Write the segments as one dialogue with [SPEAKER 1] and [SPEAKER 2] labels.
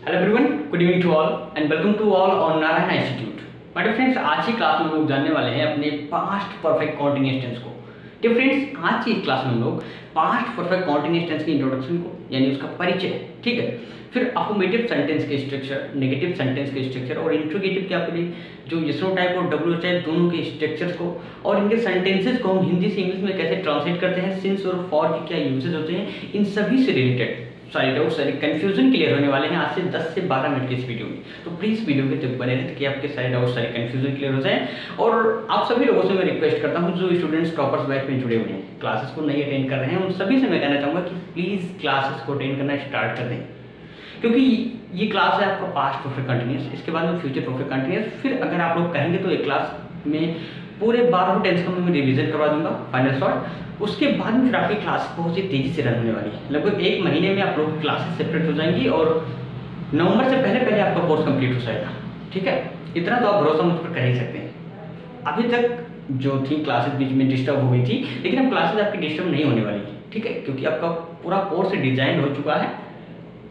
[SPEAKER 1] Hello everyone, good evening to all and welcome to all on Narayan institute. My dear friends, आज की class में हम लोग जानने वाले हैं अपने पास्ट परफेक्ट कॉन्टिन्यूअस टेंस को। डियर फ्रेंड्स, आज की क्लास में हम लोग पास्ट परफेक्ट कॉन्टिन्यूअस टेंस की इंट्रोडक्शन को यानी उसका परिचय, ठीक है, फिर अफर्मेटिव सेंटेंस के स्ट्रक्चर, नेगेटिव सेंटेंस के स्ट्रक्चर और इंट्रोगेटिव के आपके लिए जो यस/नो टाइप और डब्ल्यू टाइप दोनों के स्ट्रक्चर्स को और इनके सेंटेंसेस को हम हिंदी से इंग्लिश में कैसे ट्रांसलेट करते हैं, सिंस और फॉर के क्या यूजेस होते हैं, इन सभी से रिलेटेड सारे डाउट सारे कंफ्यूजन क्लियर होने वाले हैं आज से 10 से 12 मिनट के इस वीडियो में। तो प्लीज़ वीडियो के तक बने रहे ताकि आपके सारे डाउट सारे कंफ्यूजन क्लियर हो जाए। और आप सभी लोगों से मैं रिक्वेस्ट करता हूं जो स्टूडेंट्स टॉपर्स बैच में जुड़े हुए हैं, क्लासेस को नहीं अटेंड कर रहे हैं, उन सभी से मैं कहना चाहूँगा कि प्लीज़ क्लासेस को अटेंड करना स्टार्ट कर दें, क्योंकि ये क्लास है आपका पास्ट परफेक्ट कंटिन्यूअस, इसके बाद में फ्यूचर परफेक्ट कंटिन्यूअस। फिर अगर आप लोग कहेंगे तो एक क्लास में पूरे 12 टेंस का मैं रिवीजन करवा दूंगा फाइनल शॉर्ट। उसके बाद में फिर आपकी क्लास बहुत ही तेज़ी से रन होने वाली है। लगभग एक महीने में आप लोग क्लासेस सेपरेट हो जाएंगी और नवंबर से पहले पहले आपका कोर्स कंप्लीट हो जाएगा, ठीक है। इतना तो आप भरोसा मुझ पर कर ही सकते हैं। अभी तक जो थी क्लासेस बीच में डिस्टर्ब हो गई थी, लेकिन अब क्लासेस आपकी डिस्टर्ब नहीं होने वाली, ठीक है, क्योंकि आपका पूरा कोर्स डिजाइन हो चुका है,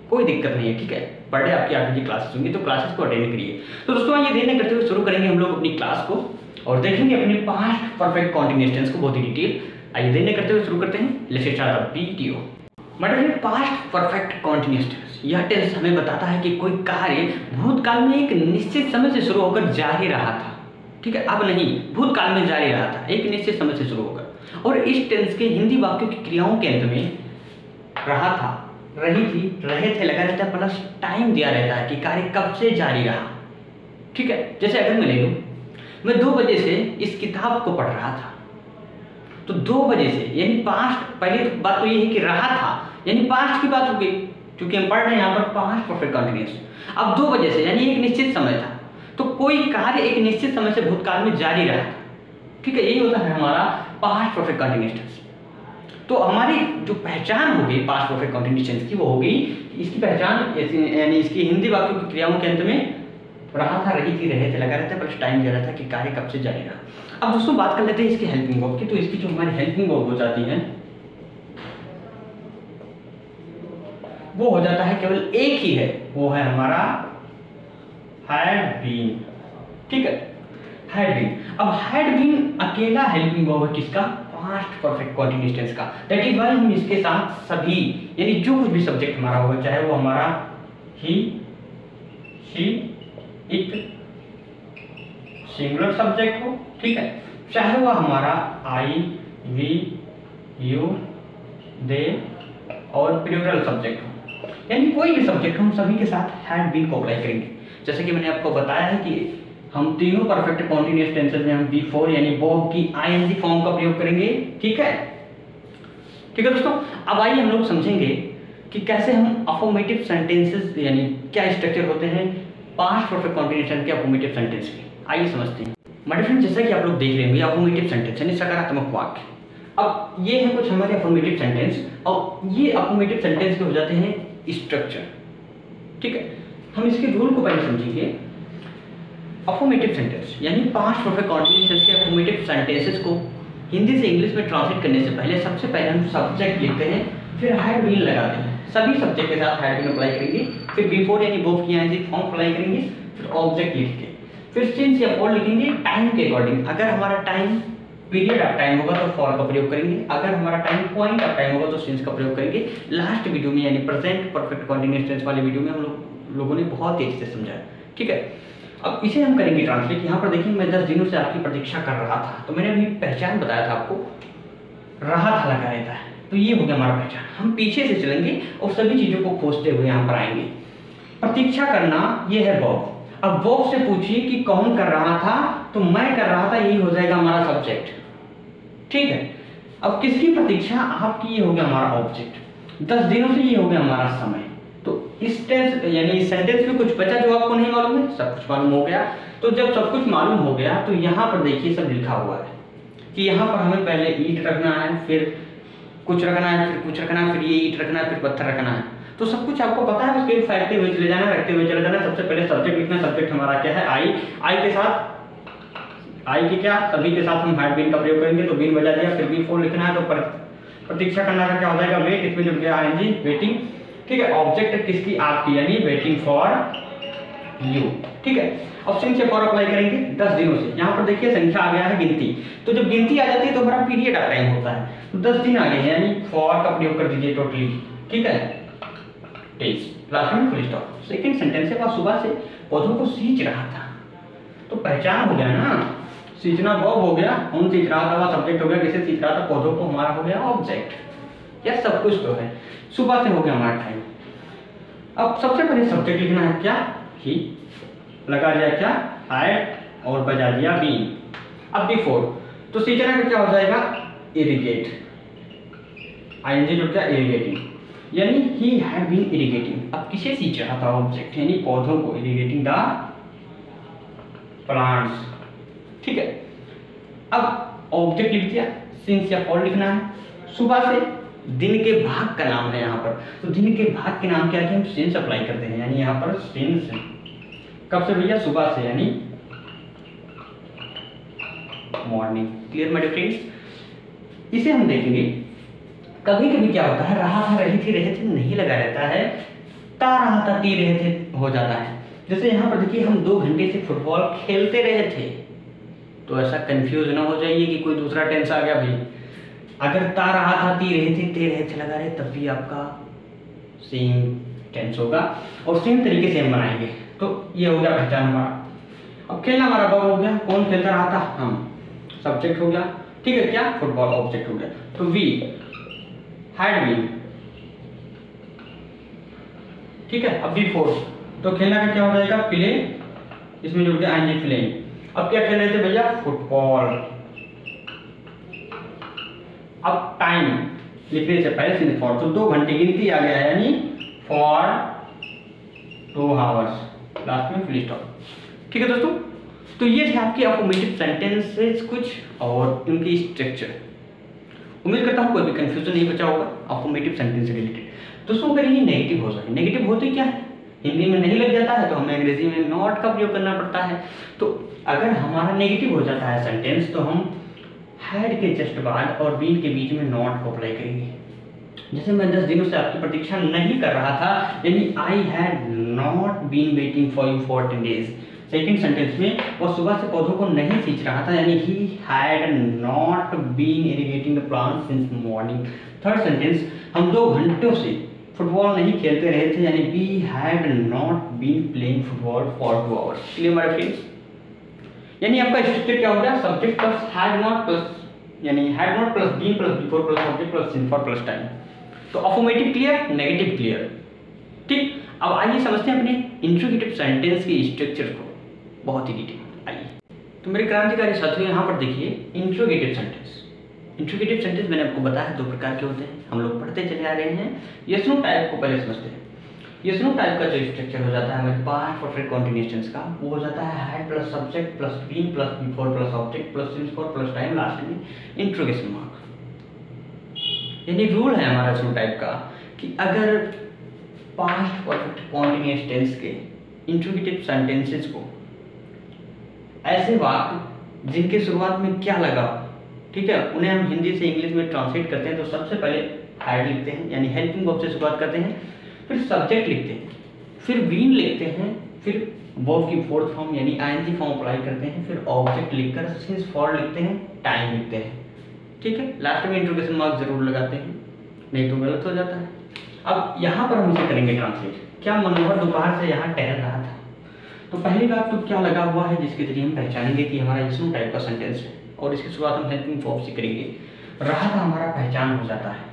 [SPEAKER 1] कोई दिक्कत नहीं है, ठीक है। पर डे आपकी 8 बजे क्लासेस होंगी, तो क्लासेस को अटेंड करिए। तो दोस्तों, ये देर करते हुए शुरू करेंगे हम लोग अपनी क्लास को और देखेंगे अपने पास्ट परफेक्ट कॉन्टिन्यूअस टेंस को बहुत ही डिटेल। आइए देर करते हुए शुरू करते हैं। Let's start the video. मतलब पास्ट परफेक्ट कॉन्टिन्यूअस टेंस, यह टेंस हमें बताता है कि कोई कार्य भूतकाल में एक निश्चित समय से शुरू होकर जारी रहा था, ठीक है, अब नहीं, भूतकाल में जारी रहा था एक निश्चित समय से शुरू होकर। और इस टेंस के हिंदी वाक्यों की क्रियाओं के अंत में रहा था, रही थी, रहे थे लगा रहता है, प्लस टाइम दिया रहता है कि कार्य कब से जारी रहा, ठीक है। जैसे अगर मैं ले लूँ, मैं 2 बजे से इस किताब को पढ़ रहा था, तो 2 बजे से यानी पास्ट, पहली बात तो ये है कि रहा था यानी पास्ट की बात हो गई, क्योंकि हम पढ़ रहे हैं यहाँ पर पास्ट परफेक्ट कंटिन्यूअस। अब 2 बजे से यानी एक निश्चित समय था, तो कोई कार्य एक निश्चित समय से भूतकाल में जारी रहा था, ठीक है। यही होता है हमारा पास्ट परफेक्ट कंटिन्यूअस टेंस। तो हमारी जो पहचान हो गई पास्ट परफेक्ट कंटिन्यूअस टेंस की, वो हो गई, इसकी पहचान यानी इसकी हिंदी वाक्यों की क्रियाओं के अंत में रहा था, रही थी, रहे थे लगा रहता है, प्लस टाइम दे रहा था कि कार्य कब से जारी रहा। अब दोस्तों बात कर लेते हैं इसकी हेल्पिंग वर्ब की। तो इसकी जो हमारी हेल्पिंग वर्ब हो जाती है वो हो जाता है केवल एक ही है, वो है हमारा हैड बीन, ठीक है, हैड बीन। अब हैड बीन अकेला हेल्पिंग वर्ब है किसका? पास्ट परफेक्ट कंटीन्यूअस टेंस का। दैट इज व्हाई हम इसके साथ सभी यानी जो कुछ भी सब्जेक्ट हमारा होगा, चाहे वो हमारा ही, शी, इट सिंगुलर सब्जेक्ट हो, ठीक है, चाहे वह हमारा आई, वी, यू, दे और प्लूरल सब्जेक्ट हो, यानी कोई भी सब्जेक्ट हम सभी के साथ हैड बीन को अप्लाई करेंगे। जैसे कि मैंने आपको बताया है कि हम तीनों परफेक्ट कंटीन्यूअस टेंसेस में हम बिफोर यानी वर्ब की आईएनजी फॉर्म का प्रयोग करेंगे, ठीक है, ठीक है दोस्तों। अब आइए हम लोग समझेंगे कि कैसे हम अफर्मेटिव सेंटेंसेस यानी क्या स्ट्रक्चर होते हैं पास्ट परफेक्ट कंटीन्यूअस टेंस के अफर्मेटिव सेंटेंस के। आइए समझते हैं। माय फ्रेंड, जैसा कि आप लोग देख रहे होंगे अफर्मेटिव सेंटेंस यानी सकारात्मक वाक्य। अब ये है कुछ हमारे अफर्मेटिव सेंटेंस, और ये अफर्मेटिव सेंटेंस के हो जाते हैं स्ट्रक्चर, ठीक है। हम इसके रूल को पहले समझेंगे। अफर्मेटिव सेंटेंस यानी पास्ट परफेक्ट कंटीन्यूअस टेंस के अफर्मेटिव सेंटेंसेस को हिंदी से इंग्लिश में ट्रांसलेट करने से पहले सबसे पहले हम सब्जेक्ट लिखते हैं, फिर हैड बीन लगाते हैं, सभी सब्जेक्ट के साथ हैड बीन अप्लाई करेंगे, फिर बिफोर यानी वर्ब की आईएनजी फॉर्म अप्लाई करेंगे, फिर ऑब्जेक्ट लिख के फिर सिंस या फॉर लिखेंगे टाइम के अकॉर्डिंग। अगर हमारा टाइम पीरियड ऑफ टाइम होगा तो फॉर का प्रयोग करेंगे, अगर हमारा टाइम पॉइंट ऑफ टाइम होगा तो सिंस का प्रयोग करेंगे। लास्ट वीडियो में यानी प्रेजेंट परफेक्ट कंटीन्यूअस टेंस वाले वीडियो में हम लोगों ने बहुत तेजी से समझाया, ठीक है। अब इसे हम करेंगे ट्रांसलेट। यहाँ पर देखिए, मैं 10 दिनों से आपकी प्रतीक्षा कर रहा था, तो मैंने अभी पहचान बताया था आपको, रहा था लगा रहता है, तो ये हो गया हमारा पहचान। हम पीछे से चलेंगे और सभी चीजों को खोजते हुए यहाँ पर आएंगे। प्रतीक्षा करना ये है वर्ब। अब वर्ब से पूछिए कि कौन कर रहा था, तो मैं कर रहा था, यही हो जाएगा हमारा सब्जेक्ट, ठीक है। अब किसकी प्रतीक्षा? आपकी, ये हो गया हमारा ऑब्जेक्ट। 10 दिनों से ये हो गया हमारा समय। तो इस टेंस यानी इस सेंटेंस में कुछ बचा जो आपको नहीं मालूम है, सब कुछ मालूम हो गया। तो जब सब कुछ मालूम हो गया तो यहाँ पर देखिए सब लिखा हुआ है कि यहाँ पर हमें पहले ईंट रखना है, फिर कुछ रखना है, फिर कुछ रखना है, फिर ये ईंट रखना है, फिर पत्थर रखना है। तो सब कुछ आपको पता है, उसके फेंकते हुए चले जाना, रखते हुए चले जाना। सबसे पहले सब्जेक्ट लिखना। सब्जेक्ट हमारा क्या है? आई। आई के साथ, आई के क्या, सभी के साथ हम हैड बीन का प्रयोग करेंगे, तो बीन बजा दिया। फिर बिफोर लिखना है, तो प्रतीक्षा करना का क्या हो जाएगा? वेट। इसमें जुड़ गया आईएनजी, वेटिंग, ठीक है, ऑब्जेक्ट किसकी, आपकी, यानी वेटिंग फॉर यू। ठीक है, अब सिंस से फॉर अप्लाई करेंगे 10 दिनों से। यहाँ पर देखिए संख्या आ गया है गिनती, तो जब गिनती आ जाती है तो हमारा पीरियड ऑफ टाइम होता है, तो 10 दिन आ गए हैं, यानी फॉर का प्रयोग कर दीजिए टोटली। ठीक है, डेज, लास्ट में फुल स्टॉप। सेकंड सेंटेंस है, वह सुबह से पौधों को सींच रहा था, तो पहचान हो गया ना, सींचना वर्ब हो गया, कौन सींच रहा था, वह सब्जेक्ट हो गया, किसे सींच रहा था, पौधों को, हमारा हो गया ऑब्जेक्ट। यह सब कुछ तो है, सुबह से हो गया हमारा टाइम। अब सबसे पहले सब्जेक्ट लिखना है, क्या, ही, लगा दिया क्या, हैड, और बजा दिया बीन। अब बिफोर, तो सींचना का क्या हो जाएगा, इरिगेट, आईएनजी जुड़ गया, इरिगेटिंग, यानी ही हैड बीन इरिगेटिंग। अब किसे सींच रहा था, ऑब्जेक्ट, यानी पौधों को, इरिगेटिंग द प्लांट्स। ठीक है, अब ऑब्जेक्ट लिख दिया, सिंस या फॉर लिखना है, सुबह से, दिन के भाग का नाम है यहाँ पर, तो दिन के भाग के नाम क्या, हम सिंस अप्लाई करते हैं, यानी यहाँ पर सिंस, कब से भैया, सुबह से, यानी morning. Clear my dear friends. इसे हम देखेंगे, कभी कभी क्या होता है, रहा था, रही थी, रहे थे नहीं लगा रहता है, ता रहा था, ती रहे थे हो जाता है। जैसे यहाँ पर देखिए, हम 2 घंटे से फुटबॉल खेलते रहे थे, तो ऐसा कंफ्यूज ना हो जाइए कि कोई दूसरा टेंस आ गया भाई। अगर ता रहा था, ती रहे थे, ते रहे थे लगा रहे, तब भी आपका सेम टेंस होगा, और सेम तरीके से हम बनाएंगे। तो ये हो गया पहचान हमारा। अब खेलना हमारा वर्ब हो गया, कौन खेलता रहा था, हम, सब्जेक्ट हो गया। ठीक है, क्या, फुटबॉल, ऑब्जेक्ट हो गया। तो वी हैड बीन। ठीक है, अब बिफोर, तो खेलना का क्या हो जाएगा, प्ले, इसमें जुड़ गया आईएनजी, प्लेइंग। अब क्या खेल रहे थे भैया, फुटबॉल। अब टाइम लिखने से पहले सिंस फॉर, तो 2 घंटे गिनती आ गया है, यानी फॉर 2 आवर्स, लास्ट में फुल स्टॉप। ठीक है दोस्तों, तो ये थे आपके अफर्मेटिव सेंटेंसेस कुछ और उनकी स्ट्रक्चर। उम्मीद करता हूँ कोई भी कंफ्यूजन नहीं बचा होगा अफर्मेटिव सेंटेंस से रिलेटेड। दोस्तों अगर ये नेगेटिव हो जाए, नेगेटिव होते क्या है, हिंदी में नहीं लग जाता है तो हमें अंग्रेजी में नॉट का प्रयोग करना पड़ता है। तो अगर हमारा नेगेटिव हो जाता है सेंटेंस, तो हम हैड के जस्ट बाद और बीन के बीच में नॉट को अप्लाई करेंगे। जैसे मैं 10 दिनों से आपकी प्रतीक्षा नहीं कर रहा था, यानी I had not been waiting for you for 10 days। Second sentence में वो सुबह से पौधों को नहीं सींच रहा था, यानी he had not been irrigating the plant since morning. Third sentence, हम 2 घंटों से फुटबॉल नहीं खेलते रहे थे, यानी we had not been playing football for 2 hours। Clear my friends, यानी आपका स्ट्रक्चर क्या हो गया, subject plus had not plus, यानी had not plus been plus before plus object plus since for plus time. तो अफर्मेटिव क्लियर, नेगेटिव क्लियर। ठीक, अब आइए समझते हैं अपने इंट्रोगेटिव सेंटेंस के स्ट्रक्चर को बहुत ही डिटेल। आइए, तो मेरे क्रांतिकारी साथियों यहाँ पर देखिए इंट्रोगेटिव सेंटेंस। इंट्रोगेटिव सेंटेंस मैंने आपको बताया 2 प्रकार के होते हैं, हम लोग पढ़ते चले आ रहे हैं। यस नो टाइप को पहले समझते हैं। यस नो टाइप का जो स्ट्रक्चर हो जाता है हमारे पास्ट परफेक्ट कॉन्टिन्यूअस टेंस का, वो हो जाता है had plus subject plus been plus before plus object plus since for plus time, last में इंट्रोगेशन मार्क। यानी रूल है हमारा यस नो टाइप का कि अगर पास्ट परफेक्ट कॉन्टिन्यूअस टेंस के इंट्रोगेटिव सेंटेंसेस को, ऐसे वाक्य जिनके शुरुआत में क्या लगा, ठीक है, उन्हें हम हिंदी से इंग्लिश में ट्रांसलेट करते हैं, तो सबसे पहले हैड लिखते हैं, यानी हेल्पिंग वर्ब से शुरुआत करते हैं, फिर सब्जेक्ट लिखते हैं, फिर बीन लिखते हैं, फिर वर्ब की फोर्थ फॉर्म यानी आईएनजी फॉर्म अप्लाई करते हैं, फिर ऑब्जेक्ट लिखकर सिंस फॉर लिखते हैं, टाइम लिखते हैं। ठीक है, लास्ट में इंट्रोगेशन मार्क जरूर लगाते हैं, नहीं तो गलत हो जाता है। अब यहाँ पर हम इसे करेंगे ट्रांसलेट। क्या मनोहर दोपहर से यहाँ टहल रहा था, तो पहली बात तो क्या लगा हुआ है जिसके जरिए हम पहचानेंगे कि हमारा यस नो टाइप का सेंटेंस है, और इसकी शुरुआत हम हेल्पिंग वर्ब से करेंगे। रहा था हमारा पहचान हो जाता है।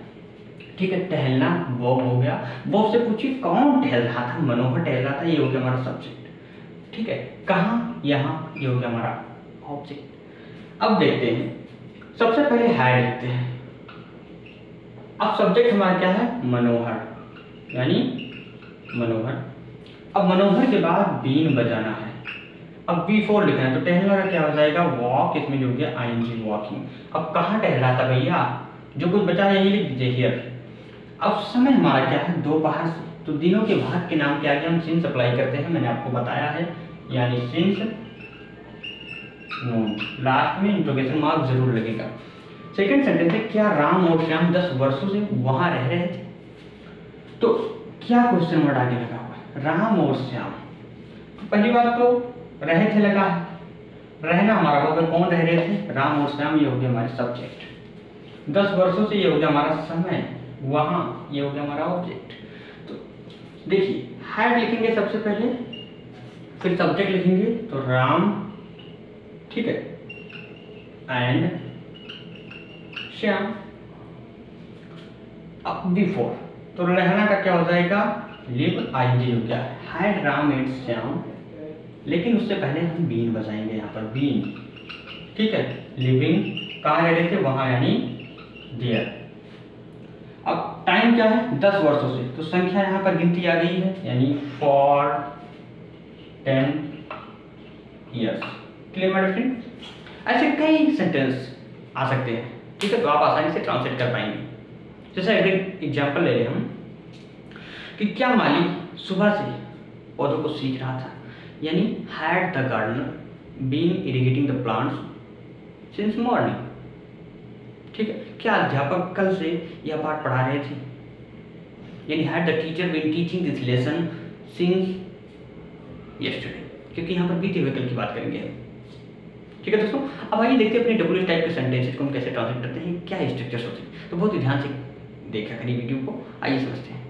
[SPEAKER 1] ठीक है, टहलना वर्ब हो गया, वर्ब से पूछिए कौन टहल रहा था, मनोहर टहल रहा था, ये हो गया हमारा सब्जेक्ट। ठीक है, कहाँ, यहाँ, ये हो गया हमारा ऑब्जेक्ट। अब देखते हैं, सबसे पहले हैड लिखते हैं। अब सब्जेक्ट हमारा क्या है, मनोहर, यानी मनोहर। अब मनोहर के बाद बीन बजाना है, अब बिफोर लिखना है, तो टहलना का क्या हो जाएगा, वॉक, इसमें जुड़ गया आईएनजी वॉकिंग। अब कहाँ टहल रहा था भैया, जो कुछ बचा है यही लिख दीजिए हियर। अब समय हमारा क्या है, दोपहर से, तो दिनों के भाग के नाम के आगे हम सिंस अप्लाई करते हैं, मैंने आपको बताया है, यानी सिंस नून, लास्ट में इंट्रोगेशन मार्क जरूर लगेगा। सेकंड सेंटेंस है, क्या राम और श्याम 10 वर्षों से वहां रह रहे थे, तो क्या क्वेश्चन वर्ड आगे लगा हुआ है, राम और श्याम। पहली बात तो रहे थे लगा है, रहना हमारा हो गया, कौन रह रहे थे, राम और श्याम, ये हो गया हमारे सब्जेक्ट। 10 वर्षों से ये हो गया हमारा समय, वहाँ ये हो गया हमारा ऑब्जेक्ट। तो देखिए हैड लिखेंगे सबसे पहले, फिर सब्जेक्ट लिखेंगे तो राम, ठीक है, एंड श्याम। अब बिफोर तो रहना का क्या हो जाएगा, लिव, आईएनजी हो गया, हैड राम एंड श्याम, लेकिन उससे पहले हम बीन बजाएंगे यहाँ पर, बीन, ठीक है, लिविंग, कहाँ रह रहे थे, वहाँ, यानी देयर। अब टाइम क्या है, 10 वर्षों से, तो संख्या यहाँ पर गिनती आ गई है, यानी for 10 years. Clear my friend. ऐसे कई सेंटेंस आ सकते हैं, ठीक है, तो आप आसानी से ट्रांसलेट कर पाएंगे। जैसे एक एग्जाम्पल ले लें हम कि क्या माली सुबह से पौधों को सींच रहा था, यानी had the gardener been irrigating the plants since morning. ठीक है, क्या अध्यापक कल से यह पाठ पढ़ा रहे थे, यानी had the teacher been teaching this lesson since yesterday, क्योंकि यहाँ पर बीते हुए कल की बात करेंगे। ठीक है दोस्तों, अब आइए देखते हैं अपने डब्ल्यू टाइप के सेंटेंसेस को हम कैसे ट्रांसलेट करते हैं, क्या स्ट्रक्चर्स होते हैं। तो बहुत ही ध्यान से देखा करिए वीडियो को, आइए समझते हैं।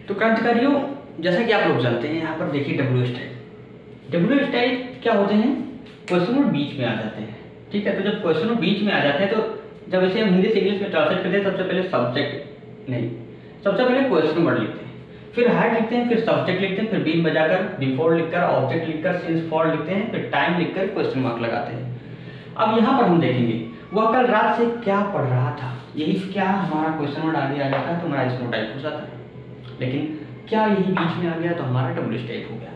[SPEAKER 1] तो क्रांतिकारियों, जैसा कि आप लोग जानते हैं, यहाँ पर देखिए डब्ल्यू स्टाइल। डब्ल्यू स्टाइल क्या होते हैं, क्वेश्चन बीच में आ जाते हैं। ठीक है, तो जब क्वेश्चन बीच में आ जाते हैं, तो जब इसे हम हिंदी से इंग्लिश में ट्रांसलेट करते हैं, सबसे पहले सब्जेक्ट नहीं, सबसे पहले क्वेश्चन वर्ड लिखते हैं, फिर हैड लिखते हैं, फिर सब्जेक्ट लिखते हैं, फिर बीन बजाकर, बिफोर लिखकर, ऑब्जेक्ट लिखकर, सिंस फॉर लिखते हैं, फिर टाइम लिखकर क्वेश्चन मार्क लगाते हैं। अब यहाँ पर हम देखेंगे वह कल रात से क्या पढ़ रहा था, यही क्या हमारा क्वेश्चन वर्ड आगे आ जाता है तो हमारा स्नो टाइप हो जाता है, लेकिन क्या यही बीच में आ गया तो हमारा डब्ल्यू टाइप हो गया।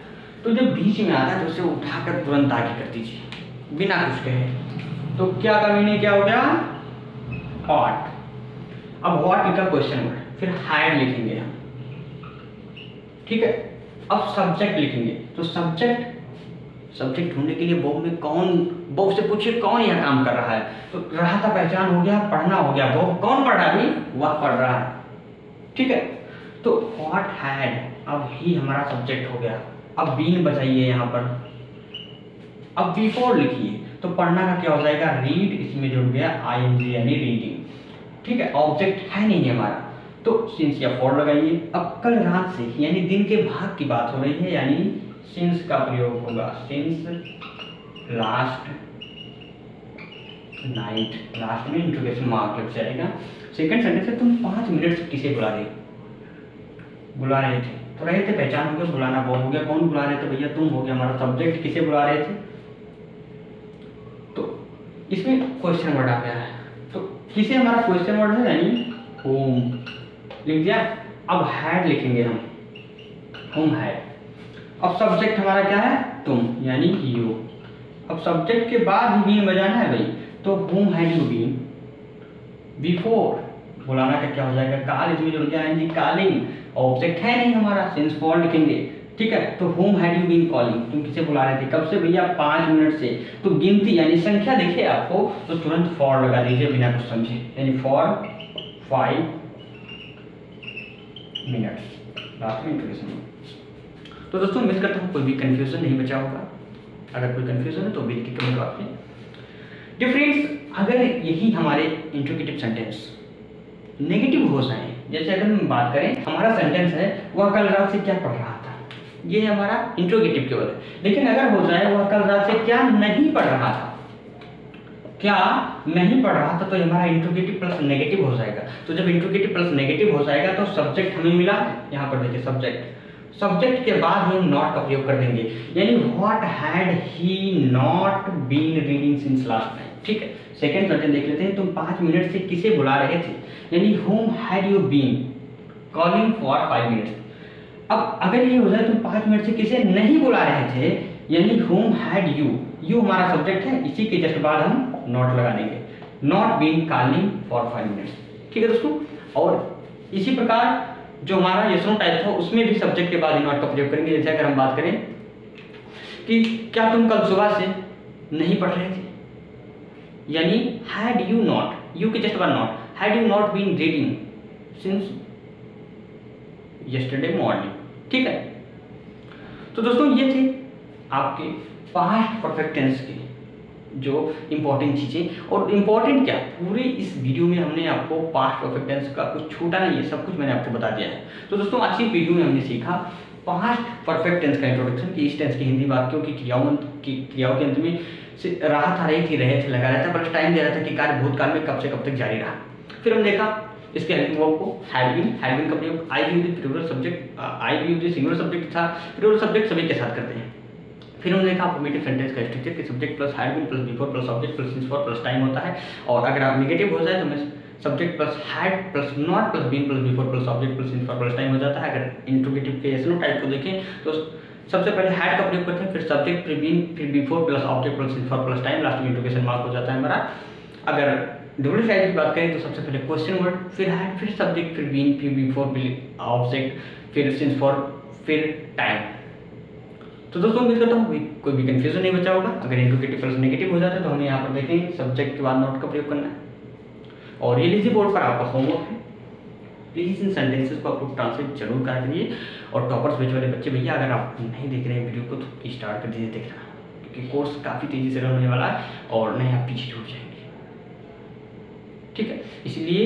[SPEAKER 1] तो जब बीच में आता है तो उसे उठाकर तुरंत आगे कर दीजिए बिना कुछ कहे। तो क्या का मीनिंग क्या हो गया, हॉट। अब हॉट लिखा क्वेश्चन वर्ड, फिर हैड लिखेंगे हम, ठीक है। अब सब्जेक्ट लिखेंगे, तो सब्जेक्ट ढूंढने के लिए बॉब में कौन, बॉब से पूछिए कौन यह काम कर रहा है, तो रहा था पहचान हो गया, पढ़ना हो गया, बॉब कौन पढ़ रहा है, वह पढ़ रहा है। ठीक है, तो व्हाट हैड अब ही हमारा सब्जेक्ट हो गया। अब बीन बजाइए यहाँ पर, अब बिफोर लिखिए, तो पढ़ना का क्या हो जाएगा, रीड, इसमें जुड़ गया आईएनजी यानी रीडिंग। ठीक है, ऑब्जेक्ट है नहीं हमारा, तो सिंस या फॉर लगाइए। अब कल रात से यानी दिन के भाग की बात हो रही है, यानी सिंस का प्रयोग होगा, सिंस लास्ट नाइट, लास्ट में इंट्रोगेशन मार्क लग जाएगा। सेकंड सेंटेंस है, तुम 5 मिनट से किसे बुला रहे थे, तो रहे थे पहचान हो गया, बुलाना बॉब हो गया, कौन बुला रहे थे भैया, तुम हो गया हमारा सब्जेक्ट, किसे बुला रहे थे, तो इसमें क्वेश्चन वर्ड आ गया है, तो किसे हमारा क्वेश्चन वर्ड है, यानी होम लिख दिया। अब हैड लिखेंगे हम, होम हैड। अब सब्जेक्ट हमारा क्या है, तुम, यानी यू। अब सब्जेक्ट के बाद ही बीन बजाना है भाई, तो whom had you been. Before बुलाना का क्या हो जाएगा, कॉल, इसमें जुड़ गया एनजी, कॉलिंग, ऑब्जेक्ट है नहीं हमारा, सिंस फॉर लिखेंगे। ठीक है, तो whom had you been calling, तुम किसे बुला रहे थे, कब से भैया, 5 मिनट से। तो गिनती यानी संख्या दिखे आपको तो तुरंत फॉर लगा दीजिए बिना कुछ समझे, यानी फॉर 5 मिनट्स, लास्ट में इंट्रोडक्शन। तो दोस्तों उम्मीद करता हूँ कोई भी कंफ्यूजन नहीं बचा होगा, अगर कोई कंफ्यूजन है तो वीडियो की कमेंट बॉक्स में। डियर फ्रेंड्स, अगर यही हमारे इंट्रोगेटिव सेंटेंस नेगेटिव हो जाए, जैसे अगर हम बात करें हमारा सेंटेंस है वह कल रात से क्या पढ़ रहा था, ये हमारा इंट्रोगेटिव केवल है, लेकिन अगर हो जाए वह कल रात से क्या नहीं पढ़ रहा था, तो हमारा इंट्रोगेटिव प्लस नेगेटिव हो जाएगा। तो जब इंट्रोगेटिव प्लस नेगेटिव हो जाएगा तो सब्जेक्ट हमें मिला, यहाँ पर देखिए सब्जेक्ट के बाद हम नॉट का प्रयोग कर देंगे, यानी what had he not been reading since last night. ठीक है, सेकंड सेंटेंस देख लेते हैं, तुम 5 मिनट से किसे बुला रहे थे, यानी whom had you been calling for 5 minutes। अब अगर ये हो जाए तुम 5 मिनट से किसे नहीं बुला रहे थे, यानी whom had you हमारा सब्जेक्ट है, इसी के जस्ट बाद हम नॉट लगा देंगे, not been calling for 5 minutes. ठीक है दोस्तों, और इसी प्रकार जो हमारा यस नो टाइप था उसमें भी सब्जेक्ट के बाद ही नॉट का प्रयोग करेंगे। जैसे अगर हम बात करें कि क्या तुम कल सुबह से नहीं पढ़ रहे थे, यानी हैड यू नॉट, यू के जस्ट बाद not, had you not been reading since yesterday morning। ठीक है, तो दोस्तों ये थे आपके पास्ट परफेक्ट टेंस के जो इंपॉर्टेंट चीज़ें। और इम्पॉर्टेंट क्या, पूरे इस वीडियो में हमने आपको पास्ट परफेक्ट टेंस का कुछ छूटा नहीं है, सब कुछ मैंने आपको बता दिया है। तो दोस्तों आज की वीडियो में हमने सीखा पास्ट परफेक्ट टेंस का इंट्रोडक्शन, कि इस टेंस की हिंदी वाक्यों की क्रियाओं के अंत में राहत आ रही थी, रहे थे, लगा रहता, प्लस टाइम दे रहा था कि कार्य भूतकाल में कब से कब तक जारी रहा। फिर हम देखा इसके हेल्पिंग वर्ब को हैड बीन का प्रयोग I be with plural subject, I be with singular subject था, प्लूरल सब्जेक्ट सभी के साथ करते हैं। फिर हमने देखा अफर्मेटिव सेंटेंस का स्ट्रक्चर कि subject plus had been plus before plus object plus since for plus time होता है, और अगर आप नेगेटिव हो जाए तो मैं subject plus had plus not plus been plus before plus object plus since for plus time हो जाता है। अगर इंट्रोगेटिव के एसनो टाइप को देखें तो सबसे पहले हैड का प्रयोग करते हैं, फिर सब्जेक्ट, फिर बीन, फिर before plus object plus since for plus time, last में इंट्रोगेशन मार्क हो जाता है हमारा। अगर डबल साइड की बात करें तो सबसे पहले क्वेश्चन वर्ड, फिर हैड, फिर सब्जेक्ट, फिर बीन, फिर बिफोर, फिर ऑब्जेक्ट, फिर सिंस फॉर, फिर टाइम। तो दोस्तों उम्मीद करता हूँ कोई भी कंफ्यूजन नहीं बचा होगा। अगर इंट्रोगेटिव प्लस नेगेटिव हो जाता है तो हमें यहाँ पर देखेंगे सब्जेक्ट के बाद नॉट का प्रयोग करना है। और ये लीजिए बोर्ड पर आपका होमवर्क है, प्लीज़ इन सेंटेंसेस को आप लोग ट्रांसलेट जरूर कर करिए। और टॉपर्स बैच वाले बच्चे भैया अगर आप नहीं देख रहे हैं वीडियो को तो स्टार्ट कर दीजिए देखना, क्योंकि कोर्स काफ़ी तेज़ी से रन होने वाला है और नहीं आप पीछे छूट जाएंगे। ठीक है, इसलिए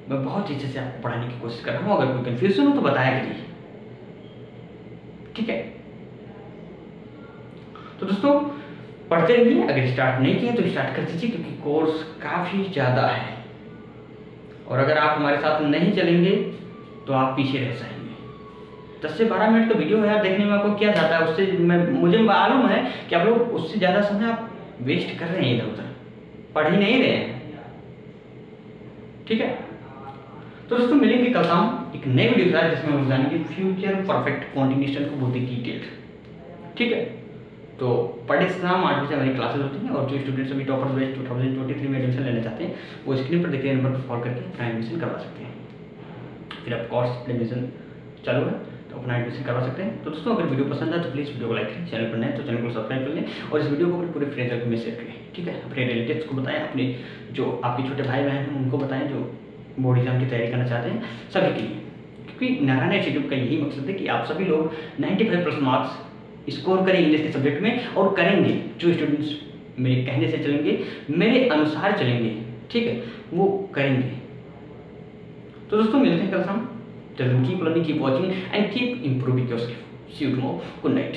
[SPEAKER 1] मैं बहुत अच्छे से आपको पढ़ाने की कोशिश कर रहा हूँ। अगर कोई कंफ्यूजन हो तो बताया करिए, ठीक है। तो दोस्तों पढ़ते रहिए, अगर स्टार्ट नहीं किए तो स्टार्ट कर दीजिए, क्योंकि कोर्स काफ़ी ज़्यादा है और अगर आप हमारे साथ नहीं चलेंगे तो आप पीछे रह जाएंगे। 10 से 12 मिनट का वीडियो है यार, देखने में आपको क्या जाता है उससे, मुझे मालूम है कि आप लोग उससे ज़्यादा समय आप वेस्ट कर रहे हैं, इधर उधर पढ़ ही नहीं रहे हैं। ठीक है, तो दोस्तों मिलेंगे कल शाम एक नए वीडियो के साथ जिसमें हम जानेंगे फ्यूचर परफेक्ट कॉन्टिन्यूस टेंस को बहुत ही डिटेल्ड। ठीक है, तो पर डे शाम 8 बजे हमारी क्लासेस होती हैं, और जो स्टूडेंट्स अभी टॉपर्स बैच 2023 में एडमिशन लेना चाहते हैं वो स्क्रीन पर दिखे नंबर पर कॉल करके अपना एडमिशन करवा सकते हैं। फिर आप कोर्स एडमिशन चालू है तो अपना एडमिशन करवा सकते हैं। तो दोस्तों अगर वीडियो पसंद है तो प्लीज़ वीडियो को लाइक करें, चैनल पर नए तो चैनल को सब्सक्राइब कर लें, और इस वीडियो को अपने पूरे फ्रेंड सर्कल में शेयर करें। ठीक है, अपने रिलेटिव्स को बताएं, अपने जो आपके छोटे भाई बहन हैं उनको बताएं जो बोर्ड एग्जाम की तैयारी करना चाहते हैं, सभी के लिए। क्योंकि नारायण इंस्टीट्यूट का यही मकसद है कि आप सभी लोग 95+ मार्क्स स्कोर करें इंग्लिश के सब्जेक्ट में, और करेंगे जो स्टूडेंट्स मेरे कहने से चलेंगे, मेरे अनुसार चलेंगे, ठीक है, वो करेंगे। तो दोस्तों मिलते हैं कल शाम। Till then keep learning, keep watching and keep improving your skill. See you tomorrow. Good night.